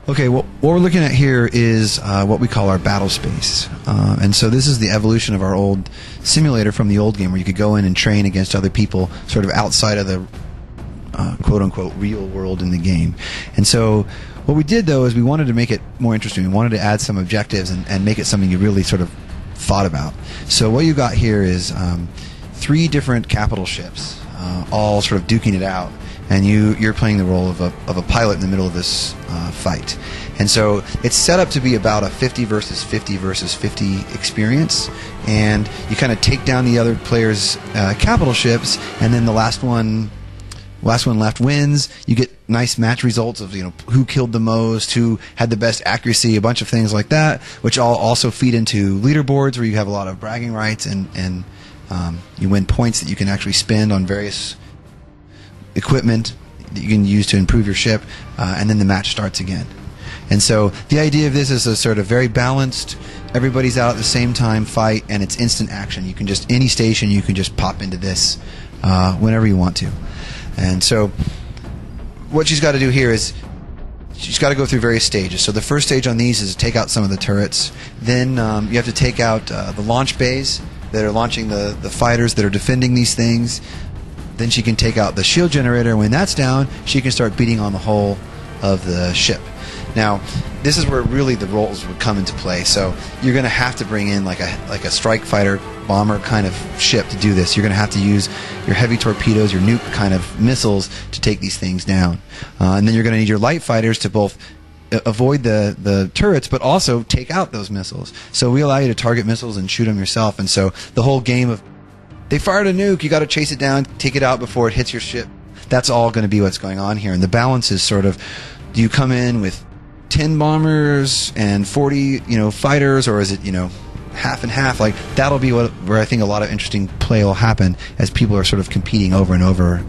Okay, well, what we're looking at here is what we call our battle space. And so this is the evolution of our old simulator from the old game, where you could go in and train against other people sort of outside of the quote-unquote real world in the game. And so what we did, though, is we wanted to make it more interesting. We wanted to add some objectives and make it something you really sort of thought about. So what you got here is 3 different capital ships, all sort of duking it out. And you're playing the role of a pilot in the middle of this fight. And so it's set up to be about a 50 versus 50 versus 50 experience. And you kind of take down the other player's capital ships, and then the last one left wins. You get nice match results of who killed the most, who had the best accuracy, a bunch of things like that, which all also feed into leaderboards where you have a lot of bragging rights, and you win points that you can actually spend on various equipment that you can use to improve your ship, and then the match starts again. And so the idea of this is a sort of very balanced, everybody's out at the same time fight, and it's instant action. You can just, any station, you can just pop into this whenever you want to. And so what she's got to do here is she's got to go through various stages. So the first stage on these is to take out some of the turrets. Then you have to take out the launch bays that are launching the fighters that are defending these things. Then she can take out the shield generator, and when that's down, she can start beating on the hull of the ship. Now, this is where really the roles would come into play. So you're going to have to bring in like a strike fighter bomber kind of ship to do this. You're going to have to use your heavy torpedoes, your nuke kind of missiles to take these things down. And then you're going to need your light fighters to both avoid the turrets, but also take out those missiles. So we allow you to target missiles and shoot them yourself. And so the whole game of they fired a nuke, you got to chase it down, take it out before it hits your ship. That's all going to be what's going on here. And the balance is sort of, do you come in with 10 bombers and 40, fighters, or is it, half and half? Like, that'll be where I think a lot of interesting play will happen as people are sort of competing over and over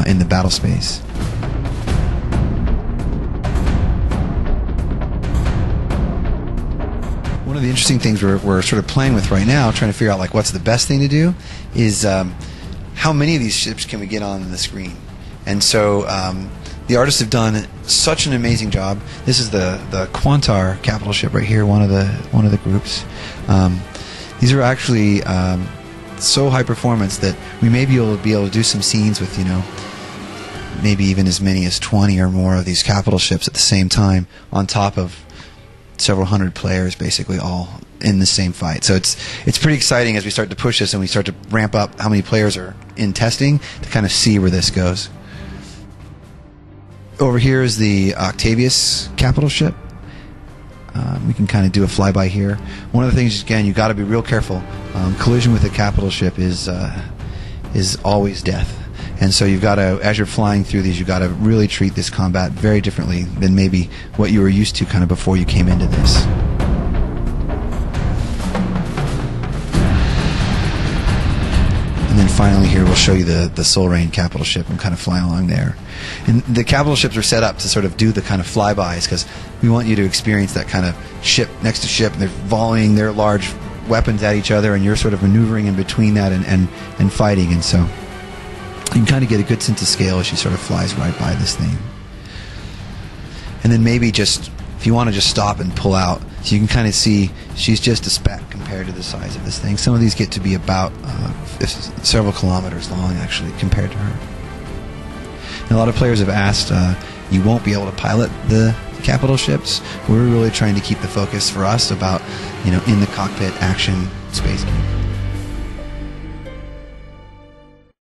in the battle space. One of the interesting things we're sort of playing with right now, trying to figure out like what's the best thing to do, is how many of these ships can we get on the screen. And so the artists have done such an amazing job. This is the Quantar capital ship right here, one of the groups. These are actually so high performance that we may be able to do some scenes with maybe even as many as 20 or more of these capital ships at the same time, on top of several hundred players, basically all in the same fight. So it's pretty exciting as we start to push this and we start to ramp up how many players are in testing to kind of see where this goes. Over here is the Octavius capital ship. We can kind of do a flyby here. One of the things, again, you got to be real careful. Collision with a capital ship is always death. And so you've got to, as you're flying through these, you've got to really treat this combat very differently than maybe what you were used to kind of before you came into this. And then finally here we'll show you the Soul Rain capital ship and kind of fly along there. And the capital ships are set up to sort of do the kind of flybys because we want you to experience that kind of ship next to ship, and they're volleying their large weapons at each other, and you're sort of maneuvering in between that and fighting. And so you can kind of get a good sense of scale as she sort of flies right by this thing. And then maybe just, if you want to just stop and pull out, so you can kind of see she's just a speck compared to the size of this thing. Some of these get to be about several kilometers long, actually, compared to her. And a lot of players have asked, you won't be able to pilot the capital ships. We're really trying to keep the focus for us about, in the cockpit action space game.